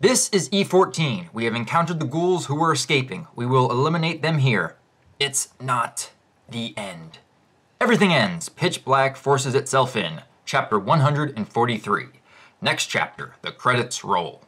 This is E14. We have encountered the ghouls who were escaping. We will eliminate them here. It's not the end. Everything ends. Pitch black forces itself in. Chapter 143. Next chapter, the credits roll.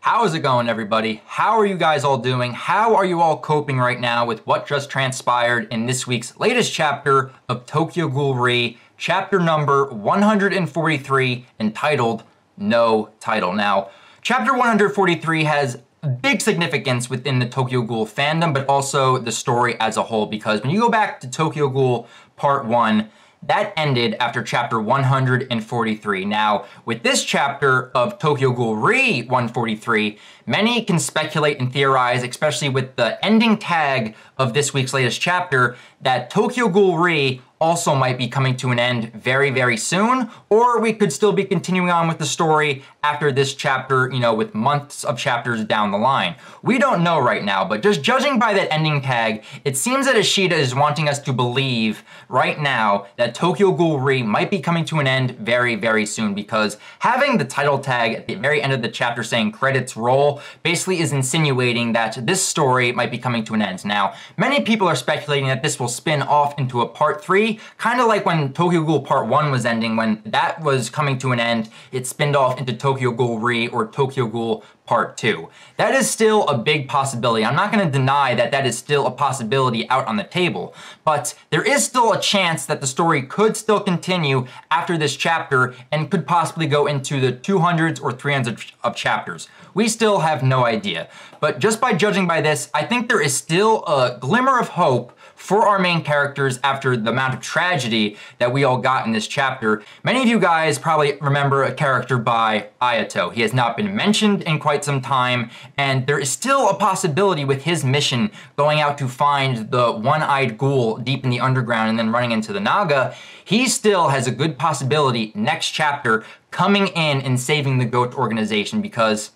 How is it going, everybody? How are you guys all doing? How are you all coping right now with what just transpired in this week's latest chapter of Tokyo Ghoul, chapter number 143, entitled No Title? Now, chapter 143 has big significance within the Tokyo Ghoul fandom, but also the story as a whole, because when you go back to Tokyo Ghoul Part 1, that ended after chapter 143. Now, with this chapter of Tokyo Ghoul 143, many can speculate and theorize, especially with the ending tag of this week's latest chapter, that Tokyo Ghoul also might be coming to an end very, very soon, or we could still be continuing on with the story after this chapter, with months of chapters down the line. We don't know right now, but just judging by that ending tag, it seems that Ishida is wanting us to believe right now that Tokyo Ghoul might be coming to an end very, very soon, because having the title tag at the very end of the chapter saying credits roll basically is insinuating that this story might be coming to an end. Now, many people are speculating that this will spin off into a part 3, kind of like when Tokyo Ghoul Part 1 was ending. When that was coming to an end, it spinned off into Tokyo Ghoul or Tokyo Ghoul Part 2. That is still a big possibility. I'm not going to deny that that is still a possibility out on the table, but there is still a chance that the story could still continue after this chapter and could possibly go into the 200s or 300s of chapters. We still have no idea, but just by judging by this, I think there is still a glimmer of hope for our main characters after the amount of tragedy that we all got in this chapter. Many of you guys probably remember a character by Ayato. He has not been mentioned in quite some time, and there is still a possibility with his mission going out to find the one-eyed ghoul deep in the underground and then running into the Naga. He still has a good possibility next chapter coming in and saving the GOAT organization, because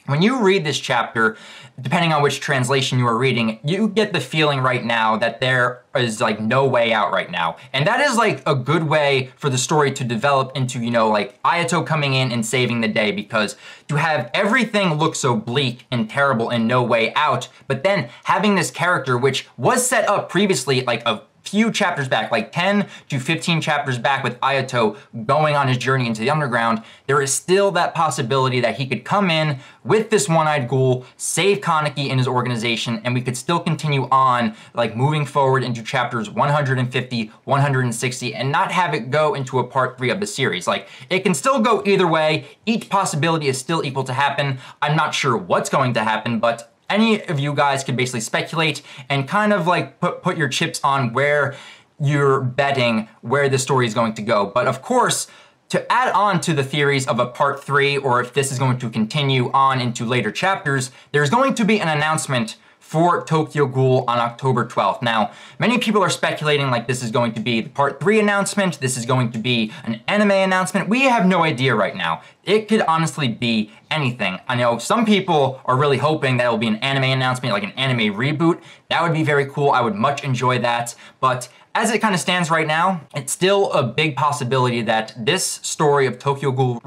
when you read this chapter, depending on which translation you are reading, you get the feeling right now that there is like no way out right now. And that is like a good way for the story to develop into, like Ayato coming in and saving the day, because to have everything look so bleak and terrible and no way out, but then having this character, which was set up previously like a few chapters back, like 10 to 15 chapters back, with Ayato going on his journey into the underground, there is still that possibility that he could come in with this one-eyed ghoul, save Kaneki and his organization, and we could still continue on, like moving forward into chapters 150, 160, and not have it go into a part 3 of the series. Like, it can still go either way. Each possibility is still equal to happen. I'm not sure what's going to happen, but any of you guys could basically speculate and kind of like put your chips on where you're betting where the story is going to go. But of course, to add on to the theories of a part 3, or if this is going to continue on into later chapters, there's going to be an announcement for Tokyo Ghoul on October 12th. Now, many people are speculating like this is going to be the part 3 announcement, this is going to be an anime announcement. We have no idea right now. It could honestly be anything. I know some people are really hoping that it will be an anime announcement, like an anime reboot. That would be very cool. I would much enjoy that. But as it kind of stands right now, it's still a big possibility that this story of Tokyo Ghoul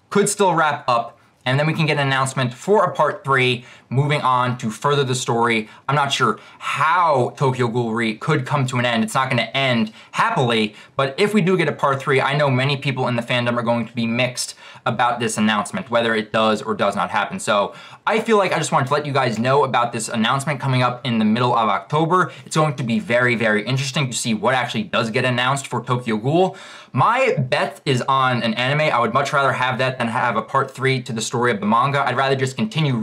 could still wrap up, and then we can get an announcement for a part 3 moving on to further the story. I'm not sure how Tokyo Ghoul could come to an end. It's not going to end happily, but if we do get a part 3, I know many people in the fandom are going to be mixed about this announcement, whether it does or does not happen. So I feel like I just wanted to let you guys know about this announcement coming up in the middle of October. It's going to be very, very interesting to see what actually does get announced for Tokyo Ghoul. My bet is on an anime. I would much rather have that than have a part 3 to the story of the manga. I'd rather just continue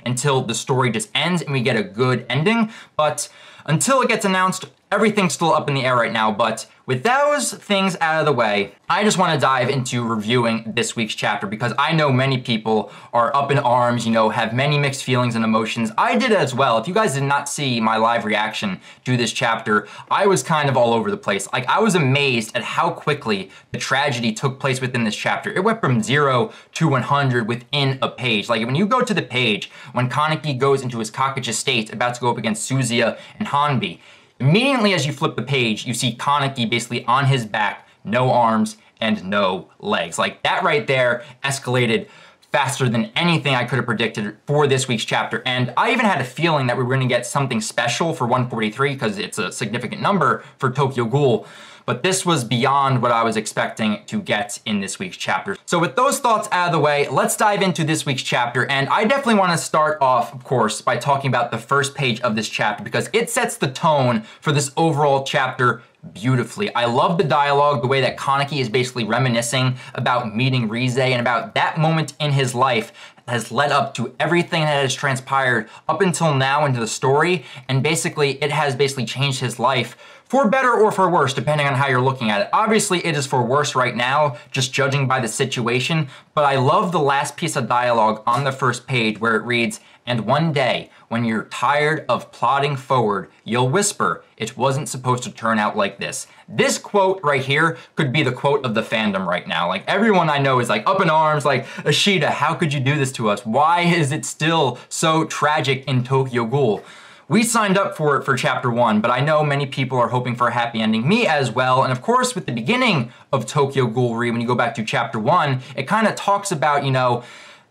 until the story just ends and we get a good ending. But until it gets announced, everything's still up in the air right now. But with those things out of the way, I just want to dive into reviewing this week's chapter because I know many people are up in arms, have many mixed feelings and emotions. I did as well. If you guys did not see my live reaction to this chapter, I was kind of all over the place. Like, I was amazed at how quickly the tragedy took place within this chapter. It went from 0 to 100 within a page. Like, when you go to the page, when Kaneki goes into his Kakuchi state, about to go up against Suzuya and Hanbi, immediately as you flip the page, you see Kaneki basically on his back, no arms and no legs. Like, that right there escalated faster than anything I could have predicted for this week's chapter. And I even had a feeling that we were going to get something special for 143 because it's a significant number for Tokyo Ghoul. But this was beyond what I was expecting to get in this week's chapter. So with those thoughts out of the way, let's dive into this week's chapter. And I definitely want to start off, of course, by talking about the first page of this chapter because it sets the tone for this overall chapter beautifully. I love the dialogue, the way that Kaneki is basically reminiscing about meeting Rize and about that moment in his life that has led up to everything that has transpired up until now into the story. And basically, it has basically changed his life for better or for worse, depending on how you're looking at it. Obviously, it is for worse right now, just judging by the situation, but I love the last piece of dialogue on the first page where it reads, "And one day, when you're tired of plodding forward, you'll whisper, it wasn't supposed to turn out like this." This quote right here could be the quote of the fandom right now. Like, everyone I know is like up in arms, like, Ashita, how could you do this to us? Why is it still so tragic in Tokyo Ghoul? We signed up for it for chapter 1, but I know many people are hoping for a happy ending, me as well. And of course, with the beginning of Tokyo Ghoul Re, when you go back to chapter 1, it kind of talks about,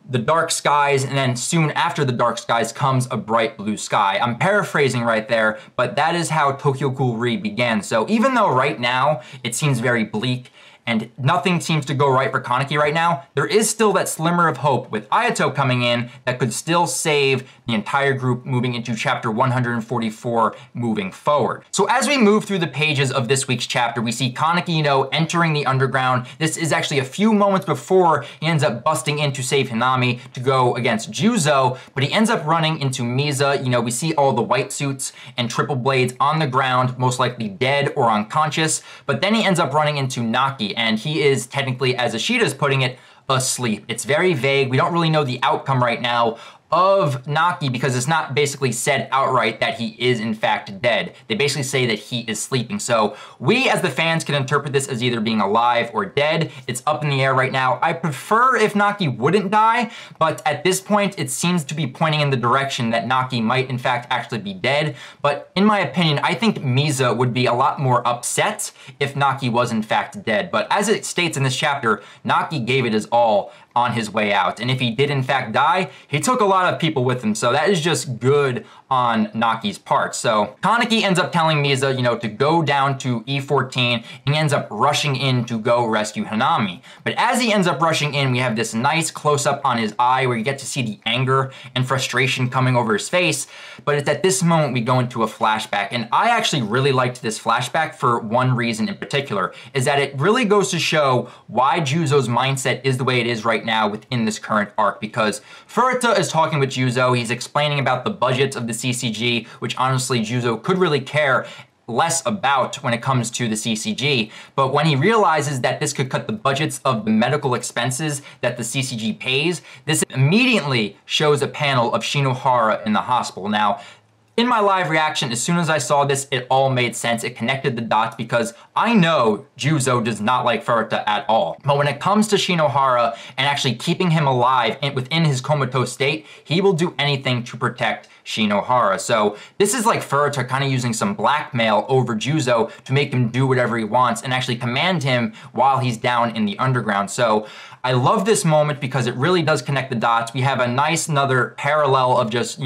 the dark skies, and then soon after the dark skies comes a bright blue sky. I'm paraphrasing right there, but that is how Tokyo Ghoul Re began. So even though right now it seems very bleak, and nothing seems to go right for Kaneki right now, there is still that slimmer of hope with Ayato coming in that could still save the entire group moving into chapter 144 moving forward. So as we move through the pages of this week's chapter, we see Kaneki, entering the underground. This is actually a few moments before he ends up busting in to save Hinami to go against Juzo, but he ends up running into Misa. We see all the white suits and triple blades on the ground, most likely dead or unconscious, but then he ends up running into Naki, and he is technically, as Ashita's putting it, asleep. It's very vague. We don't really know the outcome right now of Naki because it's not basically said outright that he is in fact dead. They basically say that he is sleeping. So we as the fans can interpret this as either being alive or dead. It's up in the air right now. I prefer if Naki wouldn't die, but at this point it seems to be pointing in the direction that Naki might in fact actually be dead. But in my opinion, I think Misa would be a lot more upset if Naki was in fact dead. But as it states in this chapter, Naki gave it his all on his way out. And if he did in fact die, he took a lot of people with him. So that is just good on Naki's part. So Kaneki ends up telling Misa, to go down to E14, and he ends up rushing in to go rescue Hinami. But as he ends up rushing in, we have this nice close-up on his eye where you get to see the anger and frustration coming over his face. But it's at this moment we go into a flashback. And I actually really liked this flashback for one reason in particular, is that it really goes to show why Juzo's mindset is the way it is right now within this current arc. Because Furuta is talking with Juzo, he's explaining about the budgets of the CCG, which honestly Juzo could really care less about when it comes to the CCG, but when he realizes that this could cut the budgets of the medical expenses that the CCG pays, this immediately shows a panel of Shinohara in the hospital. Now, in my live reaction, as soon as I saw this, it all made sense. It connected the dots because I know Juzo does not like Furuta at all. But when it comes to Shinohara and actually keeping him alive within his comatose state, he will do anything to protect Shinohara. So this is like Furuta kind of using some blackmail over Juzo to make him do whatever he wants and actually command him while he's down in the underground. So I love this moment because it really does connect the dots. We have a nice another parallel of just,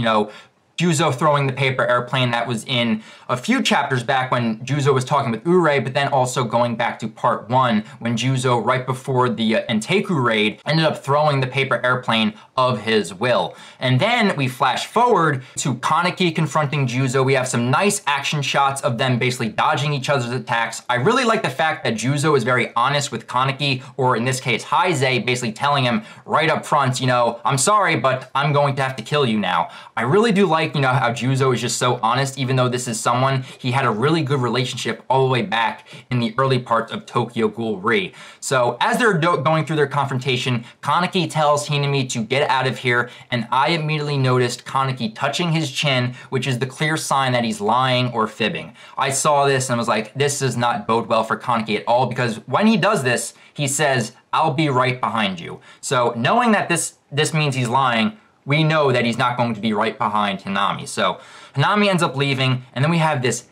Juzo throwing the paper airplane that was in a few chapters back when Juzo was talking with Urei, but then also going back to part 1 when Juzo, right before the Enteku raid, ended up throwing the paper airplane of his will. And then we flash forward to Kaneki confronting Juzo. We have some nice action shots of them basically dodging each other's attacks. I really like the fact that Juzo is very honest with Kaneki, or in this case, Heize, basically telling him right up front, I'm sorry, but I'm going to have to kill you now. I really do like like, you know, how Juzo is just so honest, even though this is someone he had a really good relationship all the way back in the early parts of Tokyo Ghoul Re. So as they're going through their confrontation, Kaneki tells Hinami to get out of here, and I immediately noticed Kaneki touching his chin, which is the clear sign that he's lying or fibbing. I saw this and was like, this does not bode well for Kaneki at all, because when he does this, he says, "I'll be right behind you." So knowing that this means he's lying, we know that he's not going to be right behind Hinami. So Hinami ends up leaving, and then we have this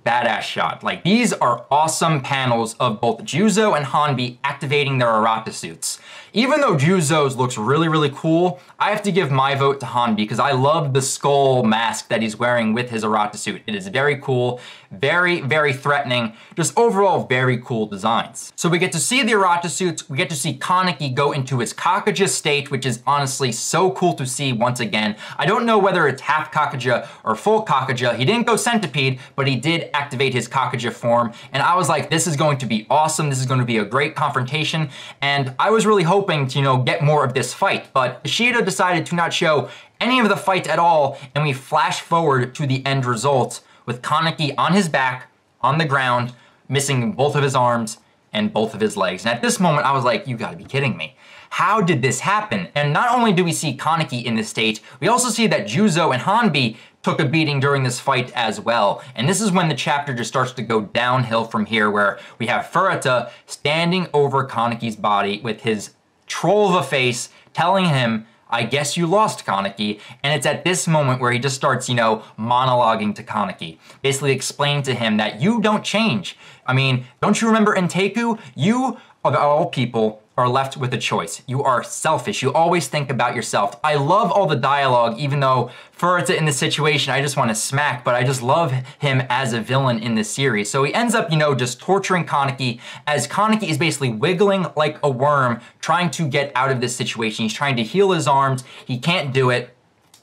badass shot. Like, these are awesome panels of both Juzo and Hanbi activating their Arata suits. Even though Juzo's looks really, really cool, I have to give my vote to Hanbi because I love the skull mask that he's wearing with his Arata suit. It is very cool, very, very threatening, just overall very cool designs. So we get to see the Arata suits, we get to see Kaneki go into his Kakaja state, which is honestly so cool to see once again. I don't know whether it's half Kakaja or full Kakaja. He didn't go Centipede, but he did activate his Kakaja form, and I was like, this is going to be awesome, this is going to be a great confrontation, and I was really hoping to, you know, get more of this fight, but Ishida decided to not show any of the fight at all, and we flash forward to the end result with Kaneki on his back, on the ground, missing both of his arms and both of his legs. And at this moment, I was like, you gotta be kidding me. How did this happen? And not only do we see Kaneki in this state, we also see that Juzo and Hanbi took a beating during this fight as well. And this is when the chapter just starts to go downhill from here, where we have Furuta standing over Kaneki's body with his troll of a face telling him, "I guess you lost, Kaneki." And it's at this moment where he just starts, you know, monologuing to Kaneki, basically explaining to him that you don't change. I mean, don't you remember in Teiku? You, of all people, are left with a choice. You are selfish. You always think about yourself. I love all the dialogue, even though Furuta in this situation, I just want to smack, but I just love him as a villain in this series. So he ends up, you know, just torturing Kaneki, as Kaneki is basically wiggling like a worm, trying to get out of this situation. He's trying to heal his arms. He can't do it.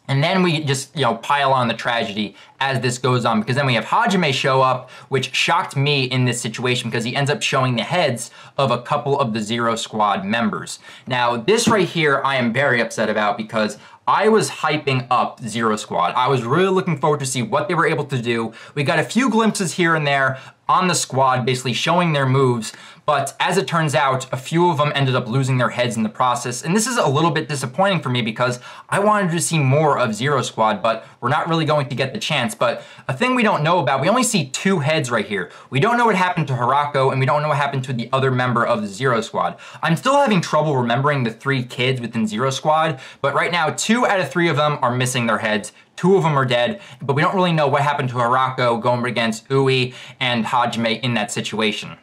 And then we just, you know, pile on the tragedy as this goes on, because then we have Hajime show up, which shocked me in this situation because he ends up showing the heads of a couple of the Zero Squad members. Now, this right here, I am very upset about because I was hyping up Zero Squad. I was really looking forward to see what they were able to do. We got a few glimpses here and there on the squad, basically showing their moves, but as it turns out, a few of them ended up losing their heads in the process, and this is a little bit disappointing for me because I wanted to see more of Zero Squad, but we're not really going to get the chance. But a thing we don't know about, we only see 2 heads right here. We don't know what happened to Hirako, and we don't know what happened to the other member of the Zero Squad. I'm still having trouble remembering the 3 kids within Zero Squad, but right now 2 out of 3 of them are missing their heads. 2 of them are dead, but we don't really know what happened to Hirako going against Ui and Hajime in that situation.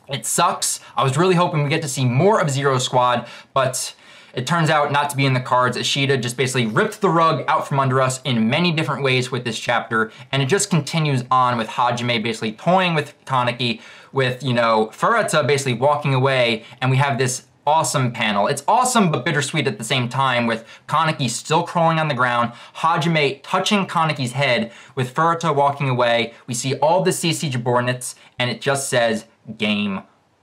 It sucks. I was really hoping we get to see more of Zero Squad, but it turns out not to be in the cards. Ishida just basically ripped the rug out from under us in many different ways with this chapter, and it just continues on with Hajime basically toying with Kaneki, with, you know, Furuta basically walking away, and we have this awesome panel. It's awesome but bittersweet at the same time, with Kaneki still crawling on the ground, Hajime touching Kaneki's head, with Furuta walking away. We see all the CC Jabordnits, and it just says, "Game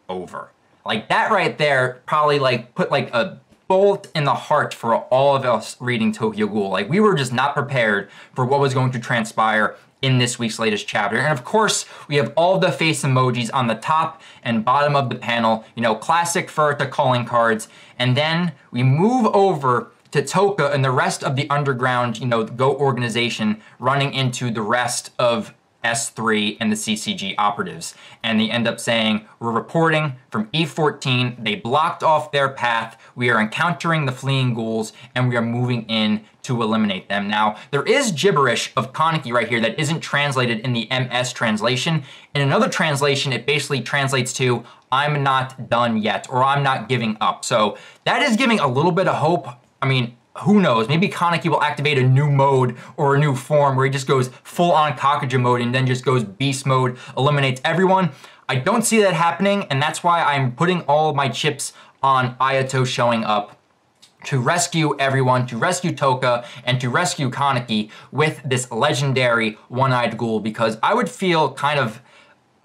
over." Like, that right there probably like put like a bolt in the heart for all of us reading Tokyo Ghoul. Like, we were just not prepared for what was going to transpire in this week's latest chapter. And of course, we have all the face emojis on the top and bottom of the panel, you know, classic Furuta calling cards. And then we move over to Toka and the rest of the underground, you know, GOAT organization running into the rest of S3 and the CCG operatives. And they end up saying, "We're reporting from E14. They blocked off their path. We are encountering the fleeing ghouls, and we are moving in to eliminate them." Now, there is gibberish of Kaneki right here that isn't translated in the MS translation. In another translation, it basically translates to, "I'm not done yet," or "I'm not giving up." So that is giving a little bit of hope. I mean, who knows? Maybe Kaneki will activate a new mode or a new form where he just goes full-on Kakaja mode and then just goes beast mode, eliminates everyone. I don't see that happening, and that's why I'm putting all of my chips on Ayato showing up to rescue everyone, to rescue Toka, and to rescue Kaneki with this legendary one-eyed ghoul, because I would feel kind of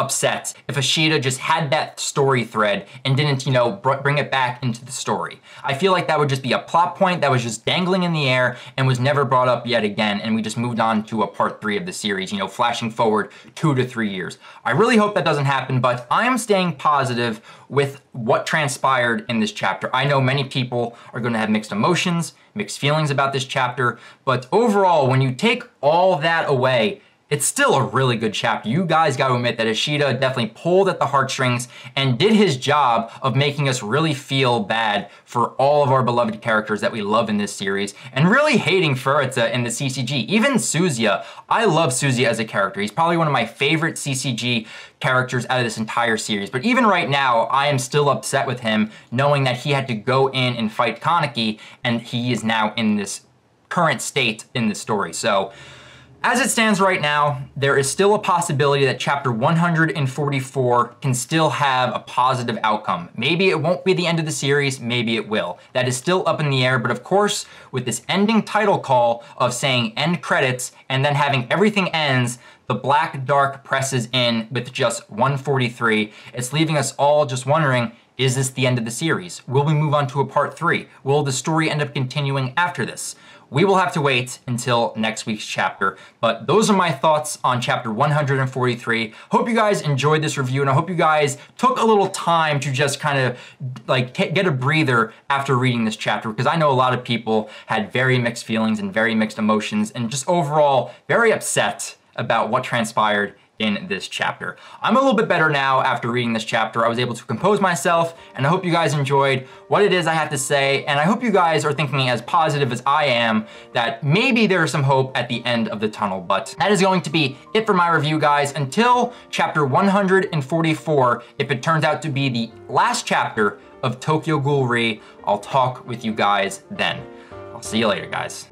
upset if Ashita just had that story thread and didn't, you know, bring it back into the story. I feel like that would just be a plot point that was just dangling in the air and was never brought up yet again, and we just moved on to a part 3 of the series, you know, flashing forward 2 to 3 years. I really hope that doesn't happen, but I am staying positive with what transpired in this chapter. I know many people are going to have mixed emotions, mixed feelings about this chapter, but overall, when you take all that away, it's still a really good chapter. You guys got to admit that Ashita definitely pulled at the heartstrings and did his job of making us really feel bad for all of our beloved characters that we love in this series, and really hating Furita in the CCG. Even Suzuya, I love Suzuya as a character. He's probably one of my favorite CCG characters out of this entire series. But even right now, I am still upset with him, knowing that he had to go in and fight Kaneki, and he is now in this current state in the story. So, as it stands right now, there is still a possibility that chapter 144 can still have a positive outcome. Maybe it won't be the end of the series, maybe it will. That is still up in the air, but of course, with this ending title call of saying end credits and then having everything ends, the black dark presses in with just 143. It's leaving us all just wondering, is this the end of the series? Will we move on to a part 3? Will the story end up continuing after this? We will have to wait until next week's chapter, but those are my thoughts on chapter 143. Hope you guys enjoyed this review, and I hope you guys took a little time to just kind of like get a breather after reading this chapter, because I know a lot of people had very mixed feelings and very mixed emotions and just overall very upset about what transpired in this chapter. I'm a little bit better now after reading this chapter. I was able to compose myself, and I hope you guys enjoyed what it is I have to say, and I hope you guys are thinking as positive as I am that maybe there's some hope at the end of the tunnel. But that is going to be it for my review, guys. Until chapter 144, if it turns out to be the last chapter of Tokyo Ghoul Re, I'll talk with you guys then. I'll see you later, guys.